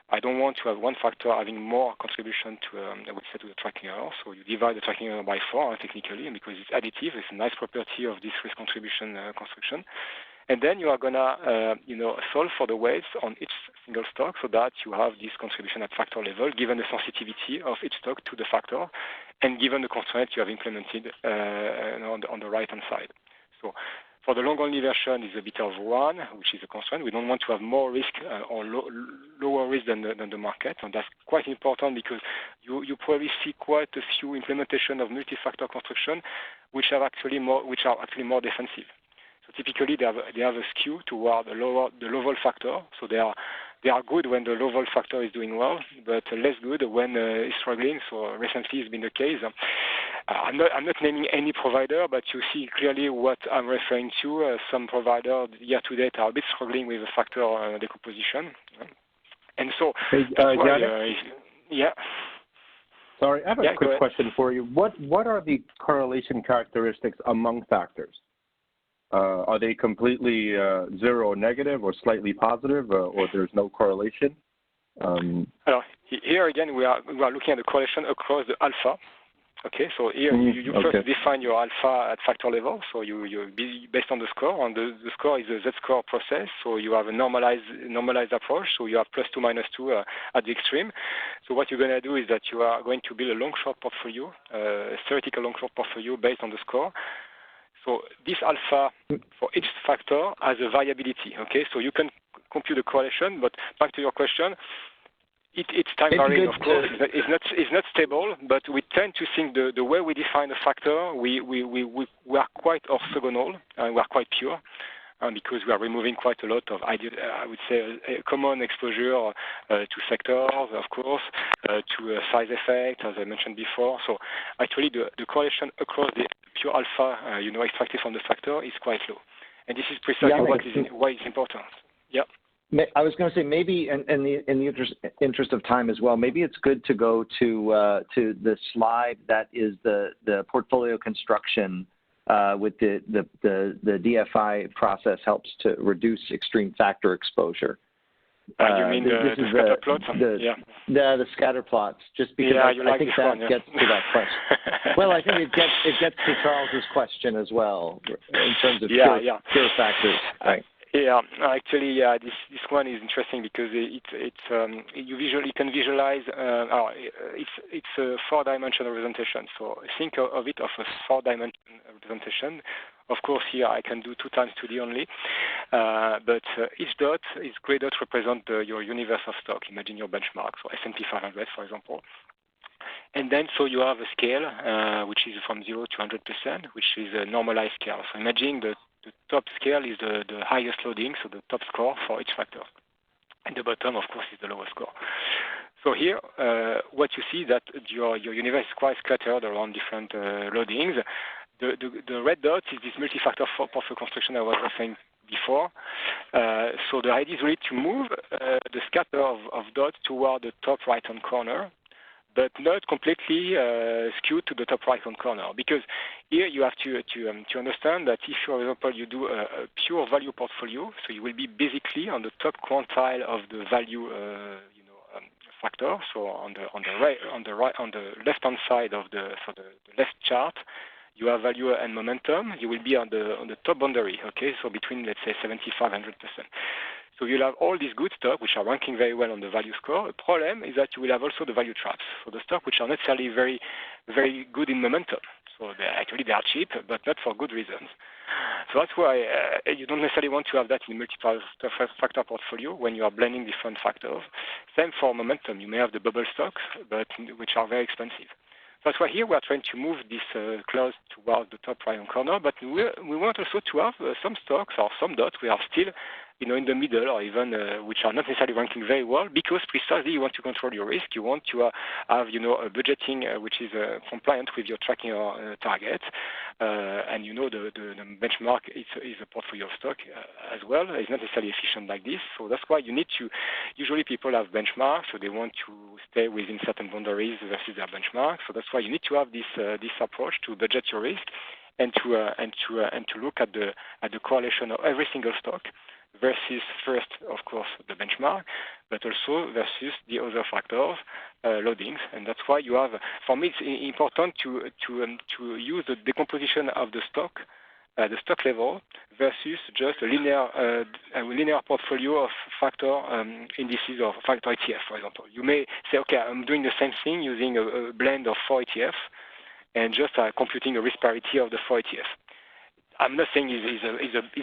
I don't want to have one factor having more contribution to the tracking error. So you divide the tracking error by 4 technically, because it's additive. It's a nice property of this risk contribution construction. And then you are gonna, solve for the weights on each single stock, so that you have this contribution at factor level, given the sensitivity of each stock to the factor, and given the constraint you have implemented on the right-hand side. So For the long-only version, is a beta of 1, which is a constraint. We don't want to have more risk or lower risk than the market, and that's quite important because you probably see quite a few implementation of multi-factor construction which are actually more defensive. So typically they have a skew toward the low-vol factor. So they are good when the low-vol factor is doing well, but less good when it's struggling. So recently it's been the case. I'm not naming any provider, but you see clearly what I'm referring to. Some providers year-to-date are a bit struggling with the factor decomposition. And so that's why, yeah. Sorry, I have a quick question for you. What are the correlation characteristics among factors? Are they completely zero or negative or slightly positive, or there's no correlation? Here again, we are looking at the correlation across the alpha. Okay, so here you first define your alpha at factor level. So you based on the score. And the score is a Z-score process. So you have a normalized approach. So you have +2, -2 at the extreme. So what you're going to do is that you are going to build a long-short portfolio, a theoretical long-short portfolio based on the score. So this alpha for each factor has a variability. Okay, so you can compute the correlation. But back to your question. It's time varying, of course. It's not stable, but we tend to think the way we define a factor, we are quite orthogonal, we are quite pure, because we are removing quite a lot of, I would say, a common exposure to sectors, of course, to size effect, as I mentioned before. So actually, the correlation across the pure alpha, extracted from the factor, is quite low, and this is precisely why it's important. Yeah. I was going to say maybe, in the interest of time as well, maybe it's good to go to the slide that is the portfolio construction with the DFI process helps to reduce extreme factor exposure. You mean the scatter plots? The scatter plots. Just because I think that gets to that question. Well, I think it gets to Charles's question as well in terms of pure factors. Right. Yeah, actually, this one is interesting because you can visualize. It's a 4-dimensional representation. So think of it as a 4-dimensional representation. Of course, here I can do 2 times 2D only, but each dot is gray dots represent your universe of stock. Imagine your benchmark, so S&P 500, for example. And then, so you have a scale, which is from 0 to 100%, which is a normalized scale. So imagine the top scale is the highest loading, so the top score for each factor. And the bottom, of course, is the lowest score. So here, what you see that your universe is quite scattered around different loadings. The red dot is this multi-factor portfolio construction I was referring before. So the idea is really to move the scatter of dots toward the top right-hand corner, but not completely skewed to the top right-hand corner. Because here you have to understand that if, for example, you do a pure value portfolio, so you will be basically on the top quantile of the value, factor. So on the left-hand side of the left chart, you have value and momentum. You will be on the top boundary. Okay, so between, let's say, 75-100%. So you'll have all these good stock which are ranking very well on the value score. The problem is that you will have also the value traps. So the stock which are not necessarily very, very good in momentum. So they are cheap, but not for good reasons. So that's why you don't necessarily want to have that in multi-factor portfolio when you are blending different factors. Same for momentum. You may have the bubble stocks, but which are very expensive. That's why here we are trying to move this close towards the top right-hand corner, but we want also to have some stocks or some dots we are still in the middle, or even which are not necessarily ranking very well, because precisely you want to control your risk. You want to have a budgeting which is compliant with your tracking target, and the benchmark is a portfolio of stock as well. It's not necessarily efficient like this, so that's why you need to. Usually people have benchmarks, so they want to stay within certain boundaries versus their benchmark. So that's why you need to have this approach to budget your risk, and to look at the correlation of every single stock versus first, of course, the benchmark, but also versus the other factors, loadings. And that's why you have, for me, it's important to use the decomposition of the stock level versus just a linear portfolio of factor indices or factor ETF, for example. You may say, okay, I'm doing the same thing using a blend of 4 ETFs and just computing a risk parity of the 4 ETFs. I'm not saying is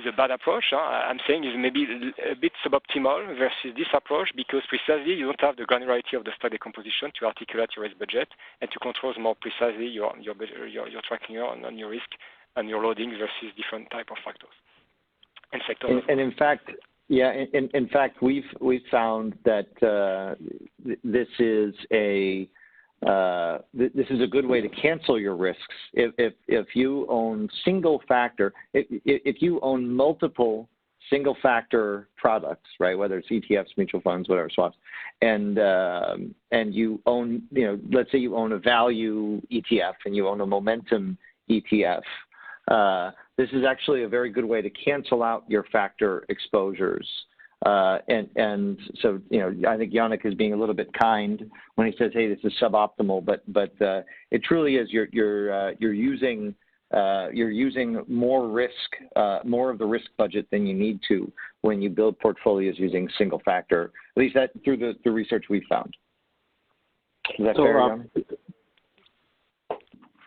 a bad approach. I'm saying is maybe a bit suboptimal versus this approach because precisely you don't have the granularity of the stock decomposition to articulate your risk budget and to control more precisely your tracking on your risk and your loading versus different type of factors and sectors. And in fact, yeah, in fact, we've found that this is a good way to cancel your risks. If you own single factor, if you own multiple single factor products, right, whether it's ETFs, mutual funds, whatever, swaps, and you own, let's say you own a value ETF and you own a momentum ETF. This is actually a very good way to cancel out your factor exposures. And so, I think Yannick is being a little bit kind when he says, hey, this is suboptimal, but it truly is, you're using more risk, more of the risk budget than you need to when you build portfolios using single factor, at least that through the research we found. Is that fair, Yannick?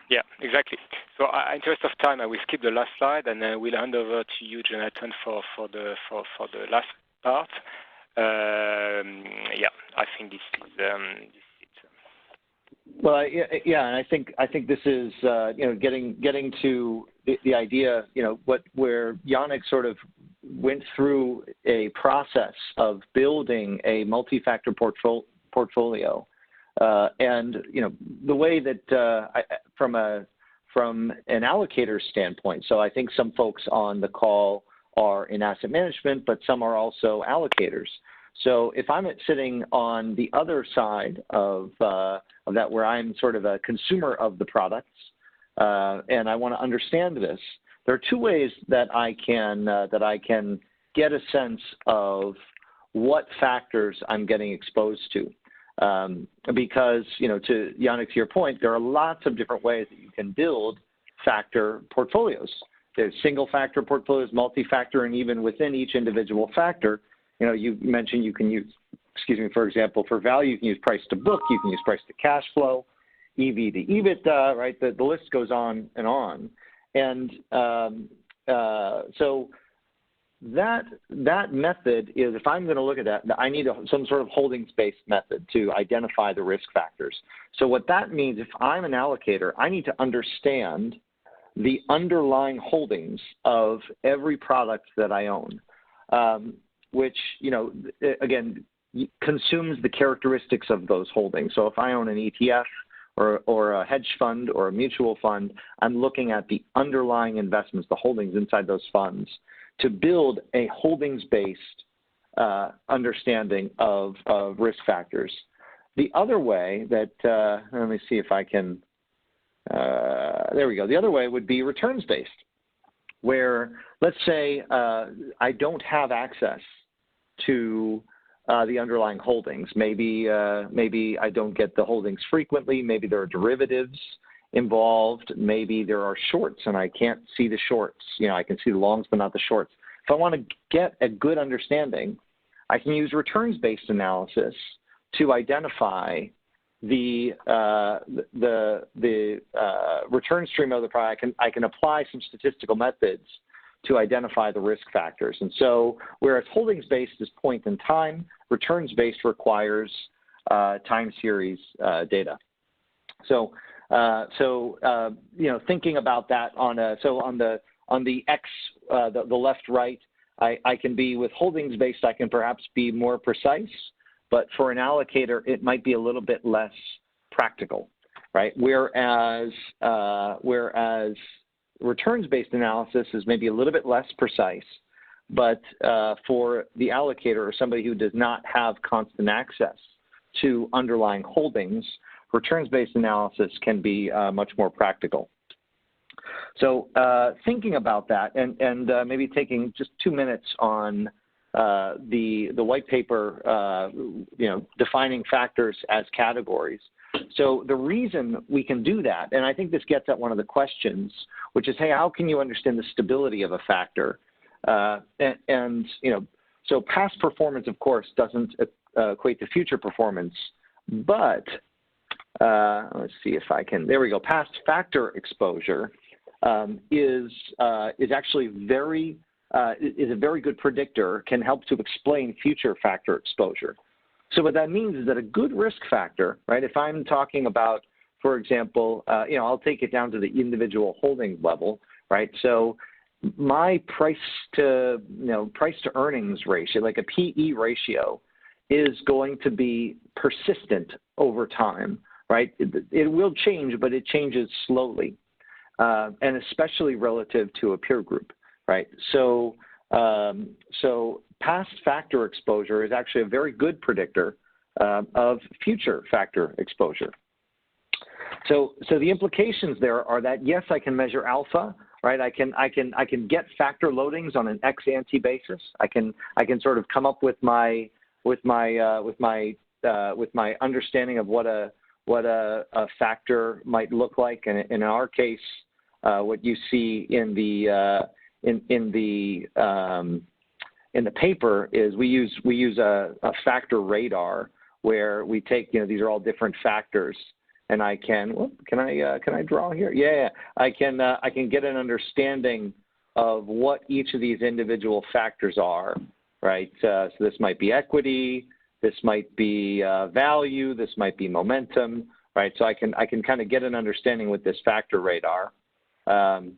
Yeah, exactly. So, in interest of time, I will skip the last slide, and then we'll hand over to you, Jonathan, for the last part. Yeah, I think this is it. Well, yeah, and I think this is getting to the idea, where Yannick sort of went through a process of building a multi-factor portfolio. And the way that from an allocator standpoint, so I think some folks on the call are in asset management, but some are also allocators. So if I'm sitting on the other side of that, where I'm sort of a consumer of the products, and I want to understand this, there are two ways that I can get a sense of what factors I'm getting exposed to. Because, to Yannick, to your point, there are lots of different ways that you can build factor portfolios. There's single factor portfolios, multi-factor, and even within each individual factor, you mentioned you can use, for example, for value, you can use price to book, you can use price to cash flow, EV to EBITDA, right? The list goes on and on. And so that method is, if I'm going to look at that, I need some sort of holdings-based method to identify the risk factors. So what that means, if I'm an allocator, I need to understand the underlying holdings of every product that I own, which, again, consumes the characteristics of those holdings. So if I own an ETF or a hedge fund or a mutual fund, I'm looking at the underlying investments, the holdings inside those funds, to build a holdings-based understanding of risk factors. The other way that, let me see if I can, there we go. The other way would be returns-based, where let's say I don't have access to the underlying holdings. Maybe I don't get the holdings frequently. Maybe there are derivatives involved. Maybe there are shorts and I can't see the shorts. I can see the longs but not the shorts. If I want to get a good understanding, I can use returns-based analysis to identify the return stream of the product. I can apply some statistical methods to identify the risk factors. And so whereas holdings-based is point in time, returns-based requires time series data. So thinking about that on the X, the left, right, I can be with holdings-based, I can perhaps be more precise, but for an allocator, it might be a little bit less practical, right? Whereas returns-based analysis is maybe a little bit less precise, but for the allocator or somebody who does not have constant access to underlying holdings, returns-based analysis can be much more practical. So thinking about that and maybe taking just 2 minutes on the white paper, defining factors as categories. So the reason we can do that, and I think this gets at one of the questions, which is, hey, how can you understand the stability of a factor? So past performance, of course, doesn't equate to future performance, but let's see if I can, there we go, past factor exposure is actually is a very good predictor, can help to explain future factor exposure. So what that means is that a good risk factor, right? If I'm talking about, for example, I'll take it down to the individual holding level, right? So my price to earnings ratio, like a PE ratio, is going to be persistent over time, right? It will change, but it changes slowly, and especially relative to a peer group, right? So past factor exposure is actually a very good predictor of future factor exposure. So the implications there are that, yes, I can measure alpha, right? I can get factor loadings on an ex ante basis. I can sort of come up with my understanding of what a factor might look like. And in our case, what you see in the paper is we use a factor radar where we take, these are all different factors, and I can I draw here? Yeah, I can get an understanding of what each of these individual factors are, right? So this might be equity, this might be value, this might be momentum, right? So I can kind of get an understanding with this factor radar. Let's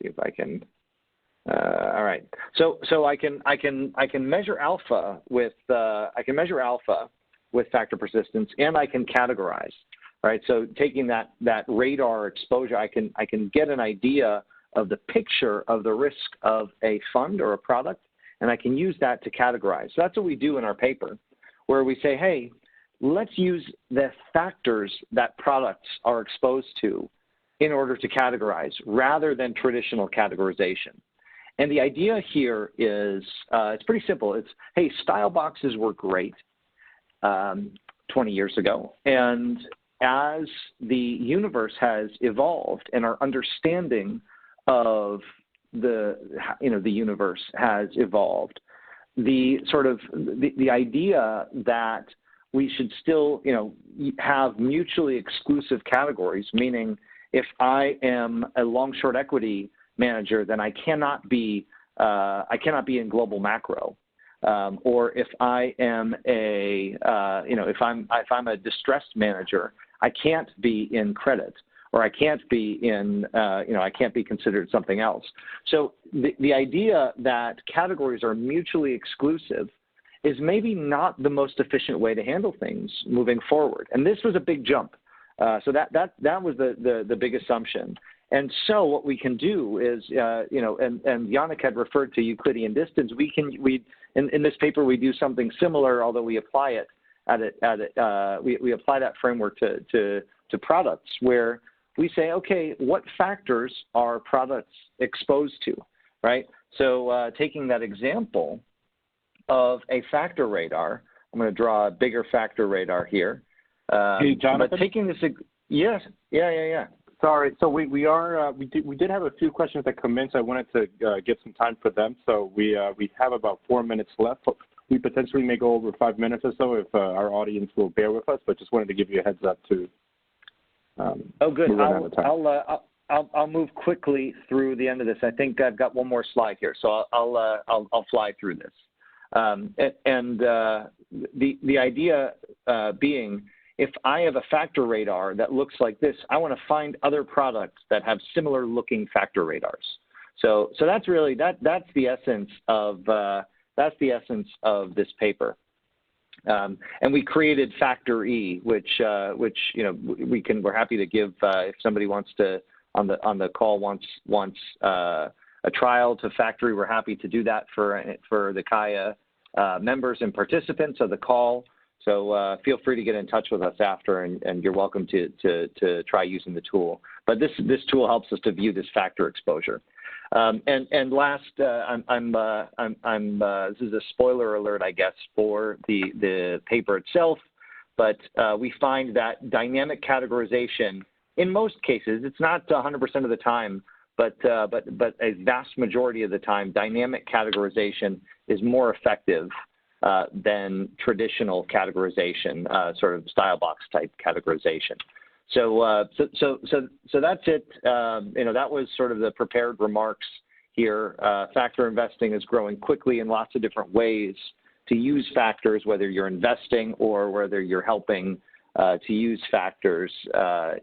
see if I can. All right. So I can measure alpha with factor persistence, and I can categorize. Right. So taking that radar exposure, I can get an idea of the picture of the risk of a fund or a product, and I can use that to categorize. So that's what we do in our paper, where we say, hey, let's use the factors that products are exposed to in order to categorize, rather than traditional categorization. And the idea here is, it's pretty simple. It's, hey, style boxes were great 20 years ago. And as the universe has evolved and our understanding of the universe has evolved, the idea that we should still, have mutually exclusive categories, meaning if I am a long-short equity manager, then I cannot be in global macro, or if I am if I'm a distressed manager, I can't be in credit, or I can't be in I can't be considered something else. So the idea that categories are mutually exclusive is maybe not the most efficient way to handle things moving forward. And this was a big jump. So that was the big assumption. And so what we can do is, and Yannick had referred to Euclidean distance. In this paper we do something similar, although we apply it we apply that framework to products, where we say, okay, what factors are products exposed to, right? So taking that example of a factor radar, I'm going to draw a bigger factor radar here. Hey, Jonathan? But taking this, yes, yeah. Sorry, so we did have a few questions that come in, so I wanted to get some time for them. So we have about 4 minutes left. We potentially may go over 5 minutes or so if our audience will bear with us, but just wanted to give you a heads up to. Oh, good. I'll move quickly through the end of this. I think I've got one more slide here, so I'll fly through this. The idea being, if I have a factor radar that looks like this, I want to find other products that have similar looking factor radars. So that's really that's the essence of this paper. And we created Factor E, which we're happy to give if somebody wants to on the call wants a trial to Factory. We're happy to do that for the Kaya members and participants of the call. So feel free to get in touch with us after, and you're welcome to try using the tool. But this tool helps us to view this factor exposure. And last, this is a spoiler alert, I guess, for the paper itself. But we find that dynamic categorization, in most cases, it's not 100% of the time, but a vast majority of the time, dynamic categorization is more effective than traditional categorization, sort of style box type categorization. So that's it. That was sort of the prepared remarks here. Factor investing is growing quickly in lots of different ways to use factors, whether you're investing or whether you're helping to use factors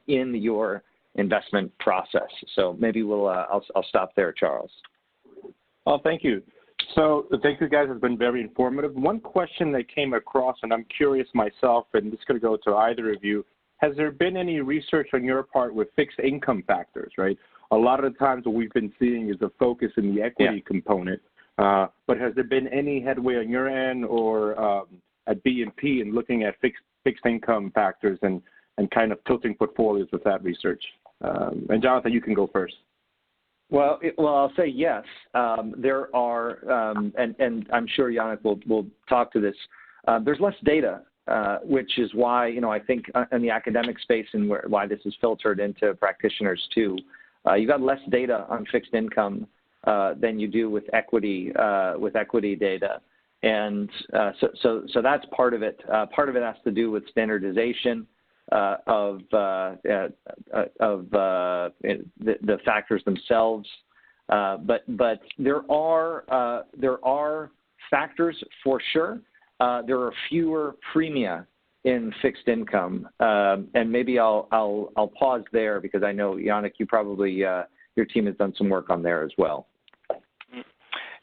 in your investment process. So maybe I'll stop there, Charles. Oh, thank you. So thank you guys. It's been very informative. One question that came across, and I'm curious myself, and this could go to either of you. Has there been any research on your part with fixed income factors, right? A lot of the times what we've been seeing is a focus in the equity component, but has there been any headway on your end or at BNP in looking at fixed income factors and kind of tilting portfolios with that research? And Jonathan, you can go first. Well, I'll say yes. There are, and I'm sure Yannick will talk to this. There's less data, which is why I think in the academic space and why this is filtered into practitioners too. You got less data on fixed income than you do with equity data, and so that's part of it. Part of it has to do with standardization of the factors themselves, but there are factors for sure. There are fewer premia in fixed income, and maybe I'll pause there because I know Yannick, you probably your team has done some work on there as well.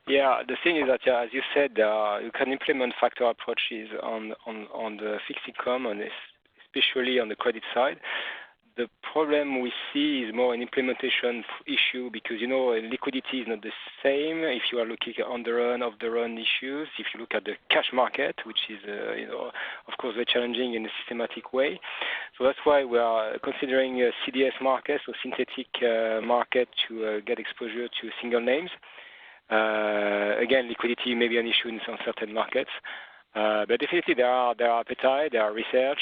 Yeah, the thing is that as you said, you can implement factor approaches on the fixed income and especially on the credit side. The problem we see is more an implementation issue because, liquidity is not the same if you are looking at on-the-run, off-the-run issues. If you look at the cash market, which is, of course, very challenging in a systematic way. So that's why we are considering CDS markets or synthetic market to get exposure to single names. Again, liquidity may be an issue in some certain markets. But definitely there are appetite, there are research.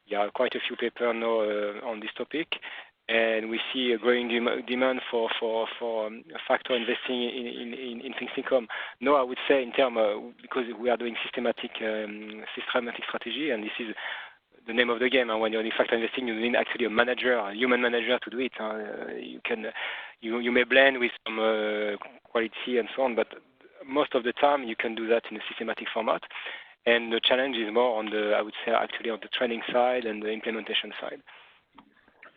There are quite a few papers now on this topic, and we see a growing demand for factor investing in fixed income. No, I would say in terms because we are doing systematic strategy, and this is the name of the game. And when you're in factor investing, you need actually a human manager to do it. You may blend with some quality and so on, but most of the time you can do that in a systematic format. And the challenge is more on I would say, actually on the training side and the implementation side.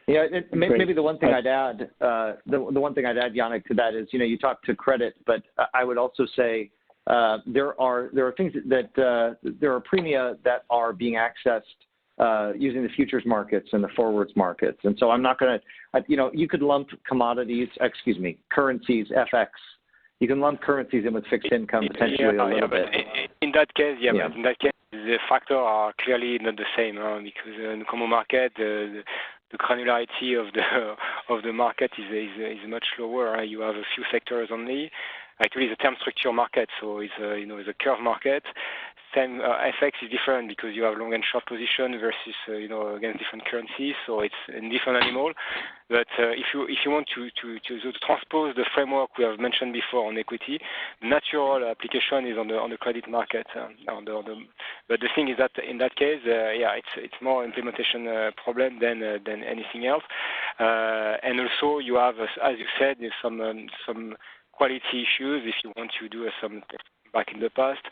Yeah, maybe the one thing I'd add, Yannick, to that is, you talk to credit, but I would also say there are things that there are premia that are being accessed using the futures markets and the forwards markets, and so I'm not going to, you could lump currencies, FX. You can lump currencies in with fixed income potentially a little bit. In that case, but in that case, the factors are clearly not the same because in the common market, the granularity of the market is much lower. You have a few sectors only. Actually, it's a term structure market, so it's a curve market. Same FX is different because you have long and short position versus against different currencies, so it's a different animal. But if you want to transpose the framework we have mentioned before on equity, the natural application is on the credit market. But the thing is that in that case, it's more implementation problem than anything else. And also you have, as you said, some quality issues if you want to do some back in the past.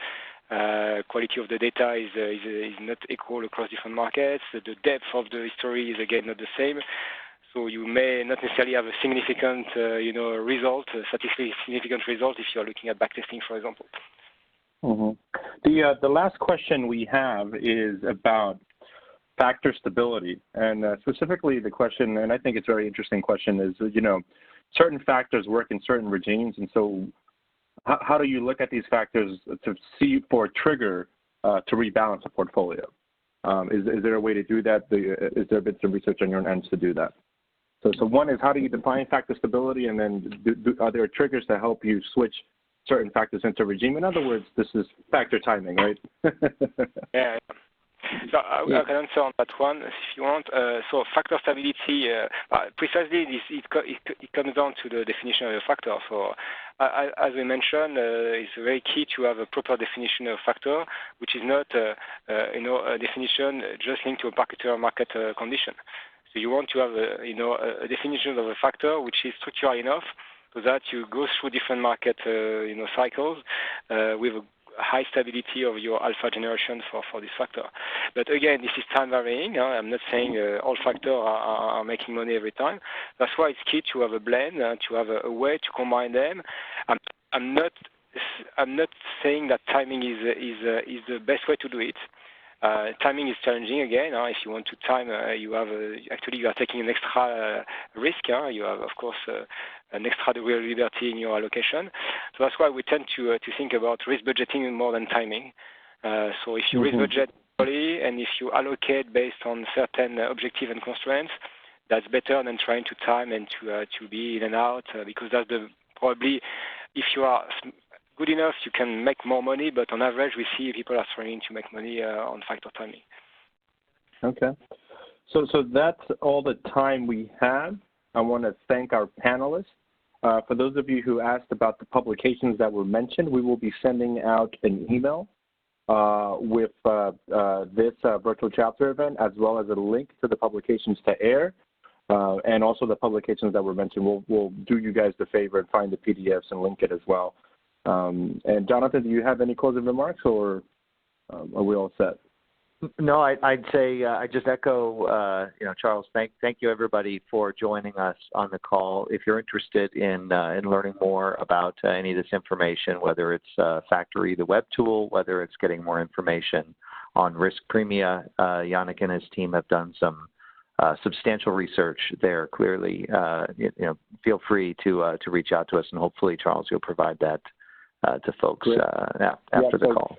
Quality of the data is not equal across different markets. The depth of the history is again not the same. So you may not necessarily have a significant, result, statistically significant result if you are looking at backtesting, for example. Mm-hmm. The last question we have is about factor stability, and specifically the question, and I think it's a very interesting question, is certain factors work in certain regimes, and so how do you look at these factors to see for a trigger to rebalance a portfolio? Is there a way to do that? Is there been some research on your end to do that? So one is, how do you define factor stability, and then are there triggers to help you switch certain factors into regime? In other words, this is factor timing, right? Yeah. So I can answer on that one if you want. So factor stability, precisely, it comes down to the definition of a factor. So as we mentioned, it's very key to have a proper definition of factor, which is not a definition just linked to a particular market condition. So you want to have a definition of a factor which is structural enough so that you go through different market cycles with a high stability of your alpha generation for this factor. But again, this is time varying. I'm not saying all factors are making money every time. That's why it's key to have a blend, to have a way to combine them. I'm not saying that timing is the best way to do it. Timing is challenging again. If you want to time, you are taking an extra risk. You have, of course, an extra degree of liberty in your allocation. So that's why we tend to think about risk budgeting more than timing. So if you risk budget early and if you allocate based on certain objectives and constraints, that's better than trying to time and to be in and out because that's probably if you are good enough, you can make more money, but on average, we see people are struggling to make money on factor timing. Okay. So that's all the time we have. I want to thank our panelists. For those of you who asked about the publications that were mentioned, we will be sending out an email with this virtual chapter event, as well as a link to the publications to air, and also the publications that were mentioned. We'll do you guys the favor and find the PDFs and link it as well. And Jonathan, do you have any closing remarks, or are we all set? No, I'd say I just echo, Charles. Thank you everybody for joining us on the call. If you're interested in learning more about any of this information, whether it's Factory, the web tool, whether it's getting more information on risk premia, Yannick and his team have done some substantial research there. Clearly, feel free to reach out to us, and hopefully, Charles, you'll provide that to folks after the call.